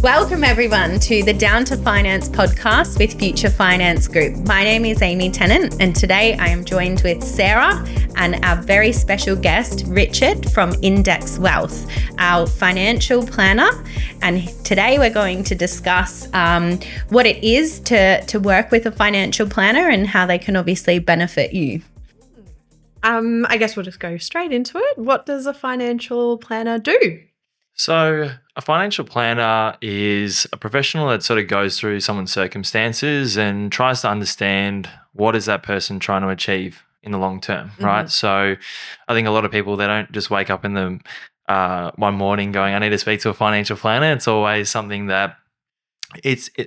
Welcome everyone to the Down to Finance podcast with Future Finance Group. My name is Amie Tennant and today I am joined with Sarah and our very special guest, Richard from Index Wealth, our financial planner. And today we're going to discuss what it is to work with a financial planner and how they can obviously benefit you. I guess we'll just go straight into it. What does a financial planner do? So a financial planner is a professional that sort of goes through someone's circumstances and tries to understand what is that person trying to achieve in the long term, right? So I think a lot of people, they don't just wake up in the one morning going, I need to speak to a financial planner. It's always something that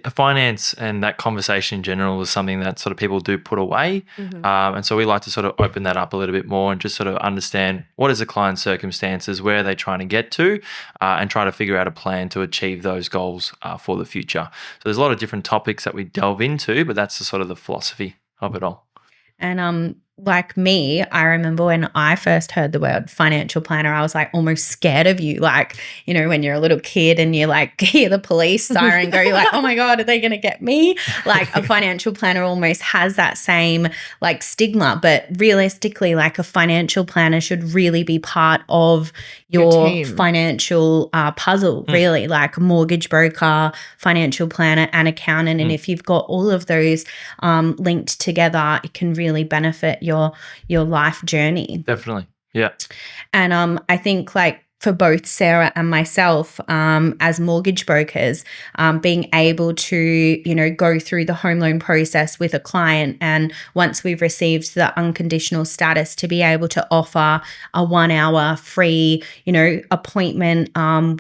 finance and that conversation in general is something that sort of people do put away. And so we like to sort of open that up a little bit more and just sort of understand what is the client's circumstances, where are they trying to get to, and try to figure out a plan to achieve those goals for the future. So there's a lot of different topics that we delve into, but that's the sort of the philosophy of it all. And like me, I remember when I first heard the word financial planner, I was like almost scared of you. Like, you know, when you're a little kid and you like hear the police siren go, you're like, oh my God, are they going to get me? Like a financial planner almost has that same like stigma, but realistically, like a financial planner should really be part of your financial puzzle, really, like a mortgage broker, financial planner and accountant. And if you've got all of those linked together, it can really benefit your life journey. Definitely. Yeah. And I think like for both Sarah and myself as mortgage brokers, being able to, you know, go through the home loan process with a client, and once we've received the unconditional status, to be able to offer a 1 hour free, you know, appointment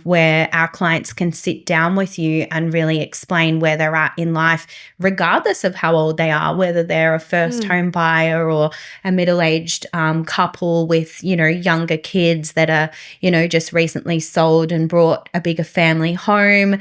where our clients can sit down with you and really explain where they're at in life, regardless of how old they are, whether they're a first home buyer or a middle-aged couple with, you know, younger kids that are, you know, just recently sold and brought a bigger family home,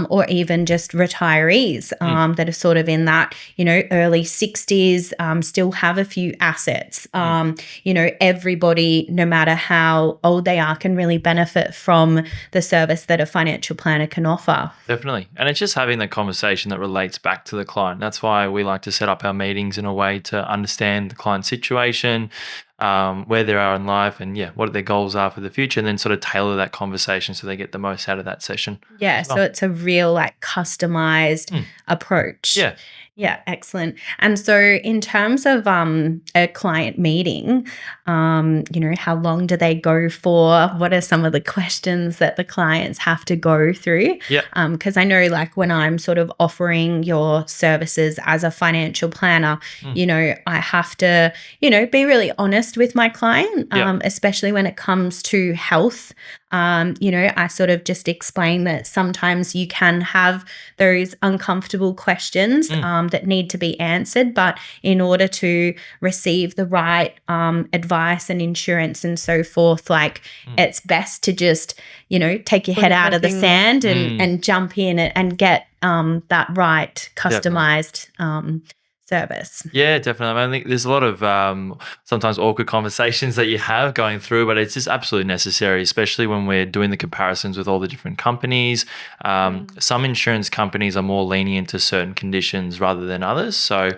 or even just retirees that are sort of in that, you know, early 60s, still have a few assets. You know, everybody, no matter how old they are, can really benefit from the service that a financial planner can offer. Definitely. And it's just having the conversation that relates back to the client. That's why we like to set up our meetings in a way to understand the client's situation, where they are in life, and what their goals are for the future, and then sort of tailor that conversation so they get the most out of that session. Yeah, so it's a real like customized approach. Yeah, excellent. And so in terms of a client meeting, you know, how long do they go for? What are some of the questions that the clients have to go through? Because I know like when I'm sort of offering your services as a financial planner, you know, I have to, you know, be really honest with my client, especially when it comes to health. You know, I sort of just explain that sometimes you can have those uncomfortable questions that need to be answered, but in order to receive the right advice and insurance and so forth, like it's best to just, you know, take your head out of the sand and jump in and get that right customized service. Yeah, definitely. I think there's a lot of sometimes awkward conversations that you have going through, but it's just absolutely necessary, especially when we're doing the comparisons with all the different companies. Some insurance companies are more lenient to certain conditions rather than others. So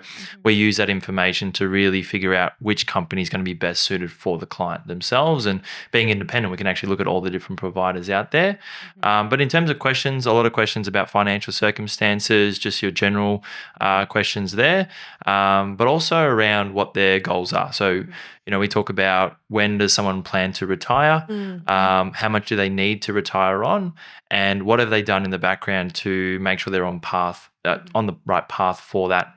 we use that information to really figure out which company is going to be best suited for the client themselves. And being independent, we can actually look at all the different providers out there. But in terms of questions, a lot of questions about financial circumstances, just your general questions there. But also around what their goals are. So, you know, we talk about when does someone plan to retire, how much do they need to retire on, and what have they done in the background to make sure they're on the right path for that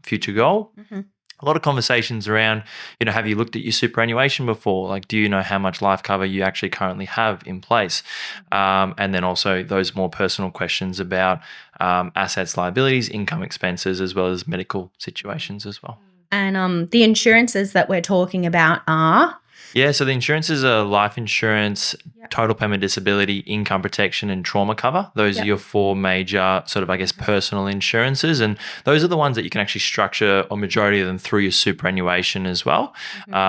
future goal. A lot of conversations around, you know, have you looked at your superannuation before? Like, do you know how much life cover you actually currently have in place? And then also those more personal questions about assets, liabilities, income expenses, as well as medical situations as well. And the insurances that we're talking about are? Yeah, so the insurances are life insurance, total permanent disability, income protection, and trauma cover. Those are your four major sort of, I guess, personal insurances. And those are the ones that you can actually structure, or majority of them, through your superannuation as well.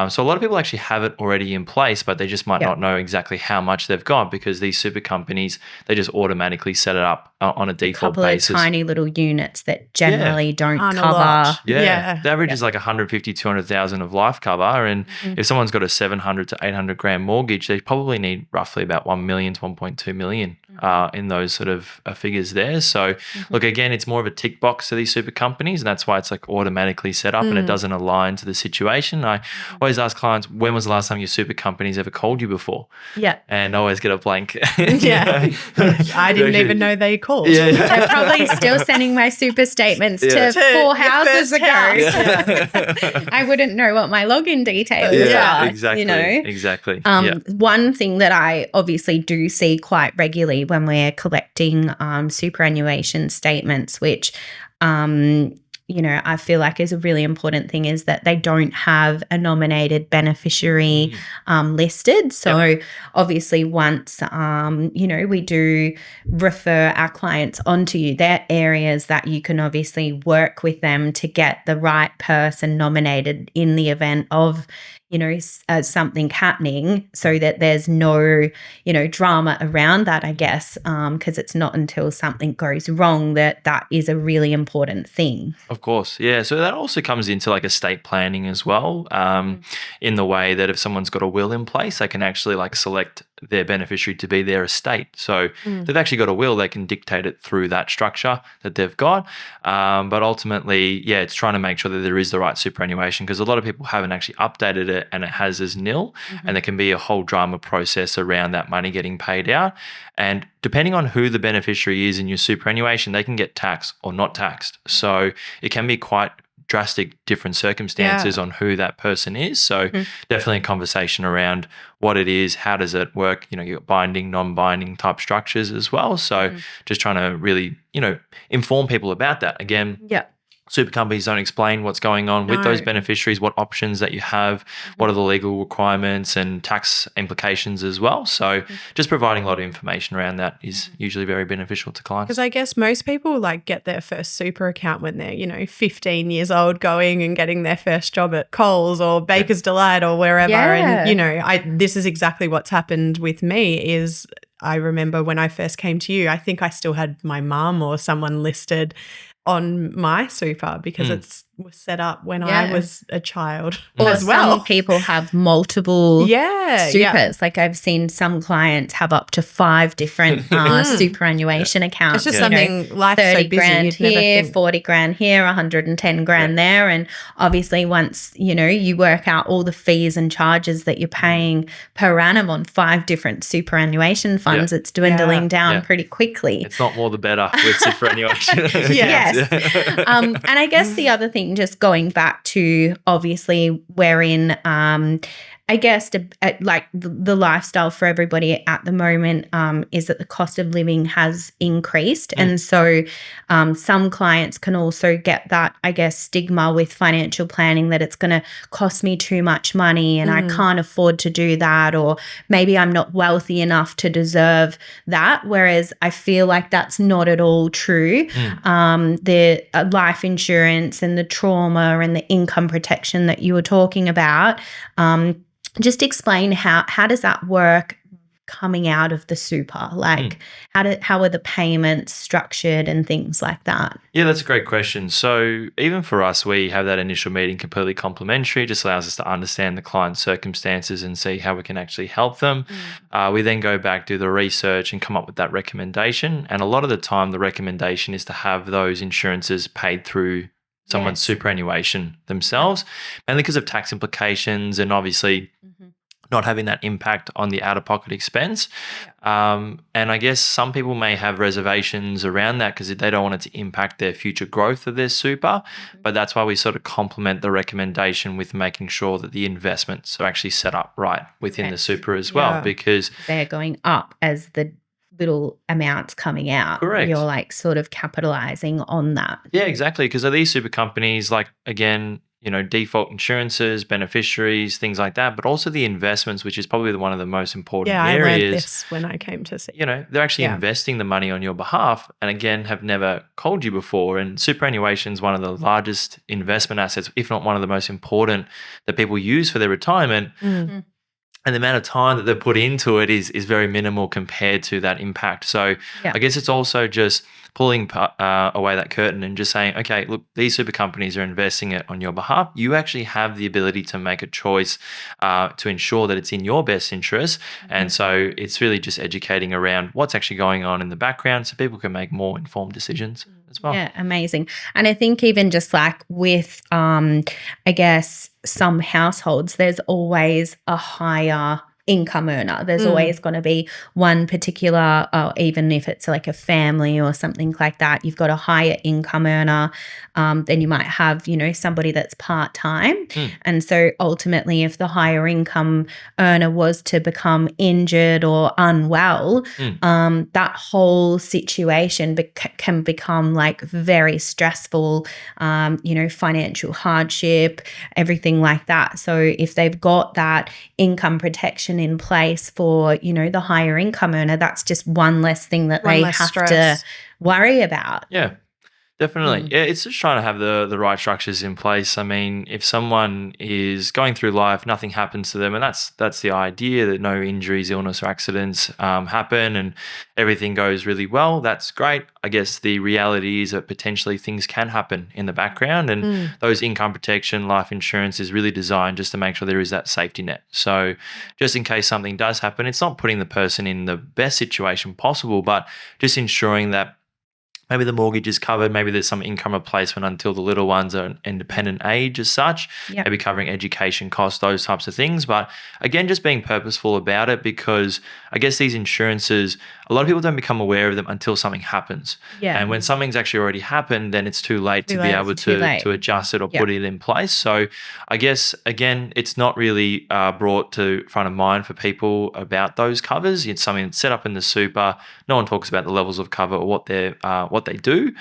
So a lot of people actually have it already in place, but they just might not know exactly how much they've got, because these super companies, they just automatically set it up on a default basis. Couple of tiny little units that generally don't Aren't a cover. lot. The average is like 150, 200,000 of life cover. And if someone's got a 700 to 800 grand mortgage, they probably need roughly about 1 million to 1.2 million in those sort of figures there. So look, again, it's more of a tick box to these super companies, and that's why it's like automatically set up and it doesn't align to the situation. I always ask clients, when was the last time your super companies ever called you before? Yeah. And I always get a blank. I didn't even know they called. They're probably still sending my super statements to 4 houses ago. I wouldn't know what my login details are. Exactly. You know? Exactly. One thing that I obviously do see quite regularly when we're collecting superannuation statements, which I feel like is a really important thing, is that they don't have a nominated beneficiary listed. So obviously once, we do refer our clients onto you, there are areas that you can obviously work with them to get the right person nominated in the event of, something happening, so that there's no, drama around that, I guess, because it's not until something goes wrong that is a really important thing. Of course. Yeah. So that also comes into like estate planning as well, in the way that if someone's got a will in place, they can actually like select their beneficiary to be their estate. So they've actually got a will, they can dictate it through that structure that they've got. But ultimately, it's trying to make sure that there is the right superannuation, because a lot of people haven't actually updated it and it has as nil, and there can be a whole drama process around that money getting paid out. And depending on who the beneficiary is in your superannuation, they can get taxed or not taxed. So it can be quite drastic different circumstances on who that person is. So definitely a conversation around what it is, how does it work, you've got binding, non-binding type structures as well. So just trying to really, inform people about that. Again, super companies don't explain what's going on with those beneficiaries, what options that you have, what are the legal requirements and tax implications as well. So just providing a lot of information around that is usually very beneficial to clients. Because I guess most people like get their first super account when they're, 15 years old, going and getting their first job at Coles or Baker's Delight or wherever. Yeah. And, this is exactly what's happened with me is I remember when I first came to you, I think I still had my mum or someone listed on my super because it was set up when I was a child as well. Some people have multiple supers. Like I've seen some clients have up to 5 different superannuation accounts. It's just something life's 30 so busy. grand here, 40 grand here, 110 grand there. And obviously once, you work out all the fees and charges that you're paying per annum on 5 different superannuation funds, it's dwindling down pretty quickly. It's not more the better with superannuation. Yes. And I guess the other thing, just going back to obviously we're in, I guess the lifestyle for everybody at the moment is that the cost of living has increased. And so some clients can also get that, I guess, stigma with financial planning that it's going to cost me too much money and I can't afford to do that, or maybe I'm not wealthy enough to deserve that. Whereas I feel like that's not at all true. The life insurance and the trauma and the income protection that you were talking about, just explain how does that work coming out of the super? Like how are the payments structured and things like that? Yeah, that's a great question. So even for us, we have that initial meeting completely complimentary. It just allows us to understand the client's circumstances and see how we can actually help them. We then go back, do the research and come up with that recommendation. And a lot of the time the recommendation is to have those insurances paid through someone's superannuation themselves, mainly because of tax implications and obviously not having that impact on the out-of-pocket expense. And I guess some people may have reservations around that because they don't want it to impact their future growth of their super. But that's why we sort of complement the recommendation with making sure that the investments are actually set up right within the super as well, because they're going up as the little amounts coming out. Correct. You're like sort of capitalizing on that. Yeah, exactly. Because these super companies, like, again, default insurances, beneficiaries, things like that, but also the investments, which is probably one of the most important I areas. learned this when I came to see. They're actually investing the money on your behalf, and again, have never called you before. And superannuation is one of the largest investment assets, if not one of the most important, that people use for their retirement. And the amount of time that they put into it is very minimal compared to that impact. So I guess it's also just pulling away that curtain and just saying, okay, look, these super companies are investing it on your behalf. You actually have the ability to make a choice to ensure that it's in your best interest. And so it's really just educating around what's actually going on in the background so people can make more informed decisions as well. Yeah, amazing. And I think even just like with, I guess, some households, there's always a higher income earner. There's always going to be one particular, even if it's like a family or something like that, you've got a higher income earner. Then you might have, somebody that's part-time. And so ultimately, if the higher income earner was to become injured or unwell, that whole situation can become like very stressful, financial hardship, everything like that. So if they've got that income protection in place for, the higher income earner, that's just one less thing that they have to worry about. Yeah. Definitely. Yeah, it's just trying to have the right structures in place. I mean, if someone is going through life, nothing happens to them, and that's the idea, that no injuries, illness, or accidents happen and everything goes really well, that's great. I guess the reality is that potentially things can happen in the background, and those income protection, life insurance is really designed just to make sure there is that safety net. So just in case something does happen, it's not putting the person in the best situation possible, but just ensuring that maybe the mortgage is covered, maybe there's some income replacement until the little ones are an independent age as such, maybe covering education costs, those types of things. But again, just being purposeful about it, because I guess these insurances, a lot of people don't become aware of them until something happens. And when something's actually already happened, then it's too late to be able to adjust it or put it in place. So I guess, again, it's not really brought to front of mind for people about those covers. It's something that's set up in the super. No one talks about the levels of cover or what they do.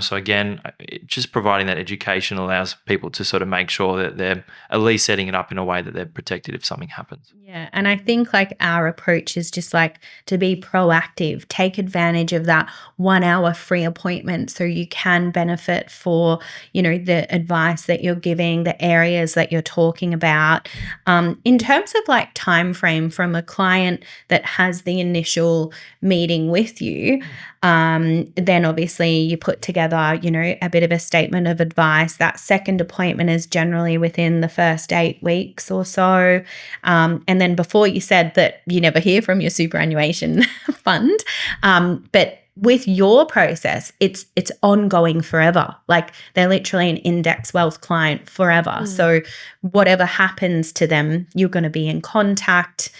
So again, just providing that education allows people to sort of make sure that they're at least setting it up in a way that they're protected if something happens. Yeah. And I think like our approach is just like to be proactive, take advantage of that 1 hour free appointment so you can benefit for, the advice that you're giving, the areas that you're talking about. In terms of like time frame from a client that has the initial meeting with you, then obviously you put together, a bit of a statement of advice. That second appointment is generally within the first 8 weeks or so. And then before you said that you never hear from your superannuation fund, but with your process, it's ongoing forever. Like they're literally an index wealth client forever. So whatever happens to them, you're going to be in contact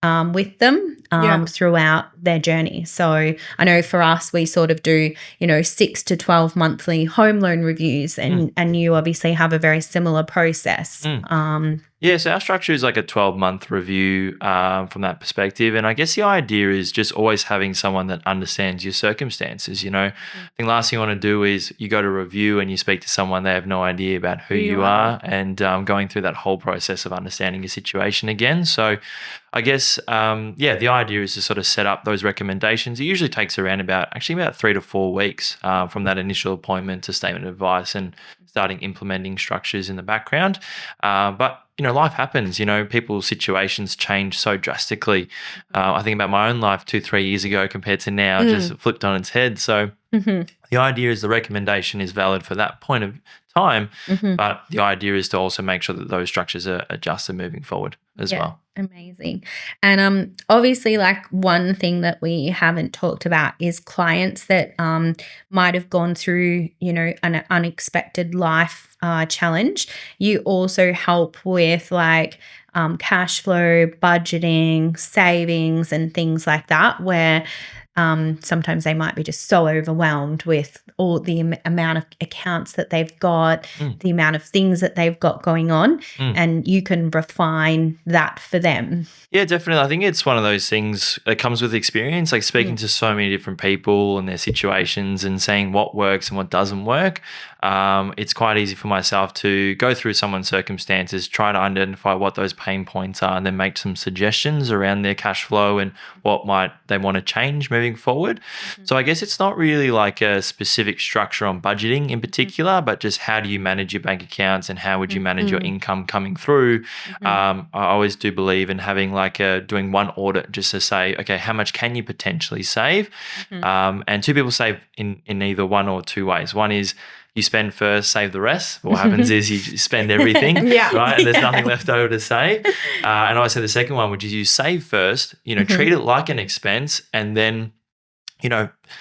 with them throughout their journey. So I know for us, we sort of do, 6 to 12 monthly home loan reviews, and you obviously have a very similar process. Yeah, so our structure is like a 12-month review from that perspective. And I guess the idea is just always having someone that understands your circumstances. I think last thing you want to do is you go to review and you speak to someone, they have no idea about who you are, and going through that whole process of understanding your situation again. So I guess, the idea is to sort of set up those recommendations. It usually takes around about 3 to 4 weeks from that initial appointment to statement of advice and starting implementing structures in the background. But life happens, people's situations change so drastically. I think about my own life 2-3 years ago compared to now, just flipped on its head. So the idea is the recommendation is valid for that point of time, but the idea is to also make sure that those structures are adjusted moving forward as well. Amazing. And obviously, like one thing that we haven't talked about is clients that might have gone through, an unexpected life challenge. You also help with like cash flow, budgeting, savings, and things like that, where sometimes they might be just so overwhelmed with all the amount of accounts that they've got, the amount of things that they've got going on, and you can refine that for them. Yeah, definitely. I think it's one of those things that comes with experience, like speaking to so many different people and their situations and seeing what works and what doesn't work. It's quite easy for myself to go through someone's circumstances, try to identify what those pain points are, and then make some suggestions around their cash flow and what might they want to change moving forward. So I guess it's not really like a specific structure on budgeting in particular, but just how do you manage your bank accounts and how would you manage your income coming through? I always do believe in having doing one audit just to say, okay, how much can you potentially save? And two people save in either one or two ways. One is you spend first, save the rest. What happens is you spend everything, right? And there's nothing left over to save. And I always say the second one, which is you save first, treat it like an expense, and then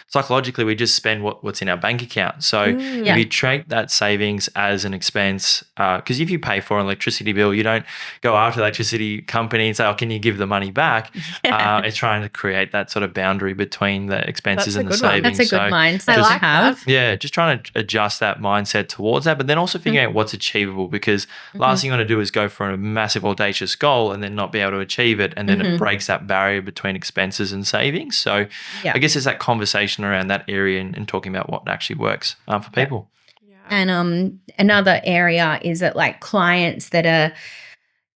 psychologically we just spend what's in our bank account. So if you treat that savings as an expense, because if you pay for an electricity bill, you don't go after the electricity company and say, oh, can you give the money back? It's trying to create that sort of boundary between the expenses and the savings. That's a good mindset to have. Yeah, just trying to adjust that mindset towards that, but then also figuring out what's achievable, because last thing you want to do is go for a massive audacious goal and then not be able to achieve it, and then it breaks that barrier between expenses and savings. So I guess it's that conversation around that area and talking about what actually works for people. And another area is that like clients that are,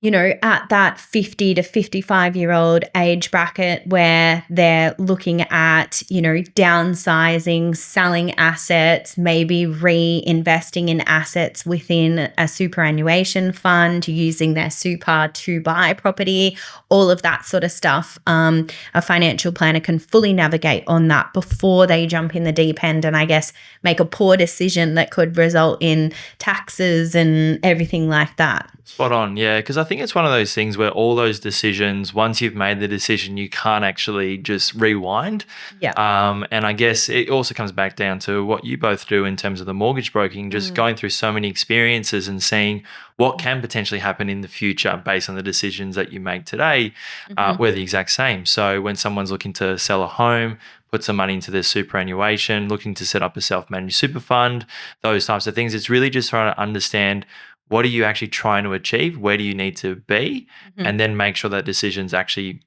at that 50 to 55-year-old age bracket where they're looking at, downsizing, selling assets, maybe reinvesting in assets within a superannuation fund, using their super to buy property, all of that sort of stuff. A financial planner can fully navigate on that before they jump in the deep end and I guess make a poor decision that could result in taxes and everything like that. Spot on, yeah, because I think it's one of those things where all those decisions, once you've made the decision, you can't actually just rewind. And I guess it also comes back down to what you both do in terms of the mortgage broking, just going through so many experiences and seeing what can potentially happen in the future based on the decisions that you make today. We're the exact same. So when someone's looking to sell a home, put some money into their superannuation, looking to set up a self-managed super fund, those types of things, it's really just trying to understand what are you actually trying to achieve? Where do you need to be? And then make sure that decision's actually,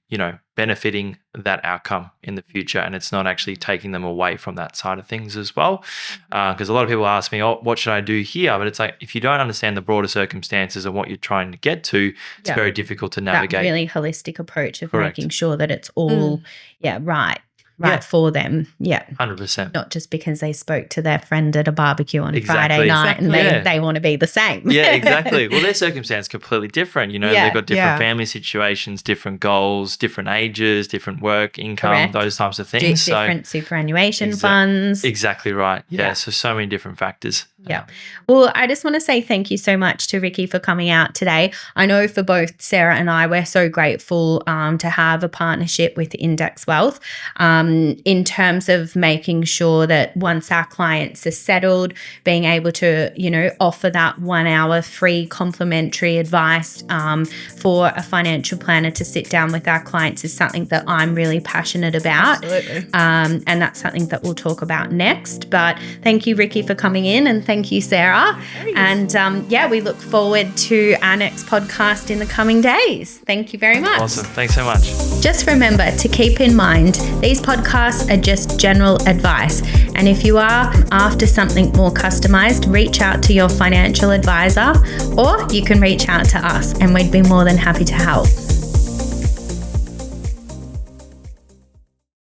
benefiting that outcome in the future, and it's not actually taking them away from that side of things as well. Because a lot of people ask me, oh, what should I do here? But it's like, if you don't understand the broader circumstances and what you're trying to get to, it's very difficult to navigate. That really holistic approach of making sure that it's all, right for them. 100%. Not just because they spoke to their friend at a barbecue on Friday night and they want to be the same. Yeah, exactly. Well, their circumstance is completely different. They've got different family situations, different goals, different ages, different work, income, those types of things. Different superannuation funds. Exactly right. Yeah. So many different factors. Yeah. Well, I just want to say thank you so much to Ricky for coming out today. I know for both Sarah and I, we're so grateful to have a partnership with Index Wealth in terms of making sure that once our clients are settled, being able to, offer that 1 hour free complimentary advice for a financial planner to sit down with our clients is something that I'm really passionate about. Absolutely. And that's something that we'll talk about next. But thank you, Ricky, for coming in, and thank you, Sarah. Thanks. And we look forward to our next podcast in the coming days. Thank you very much. Awesome. Thanks so much. Just remember to keep in mind, these podcasts are just general advice. And if you are after something more customized, reach out to your financial advisor, or you can reach out to us and we'd be more than happy to help.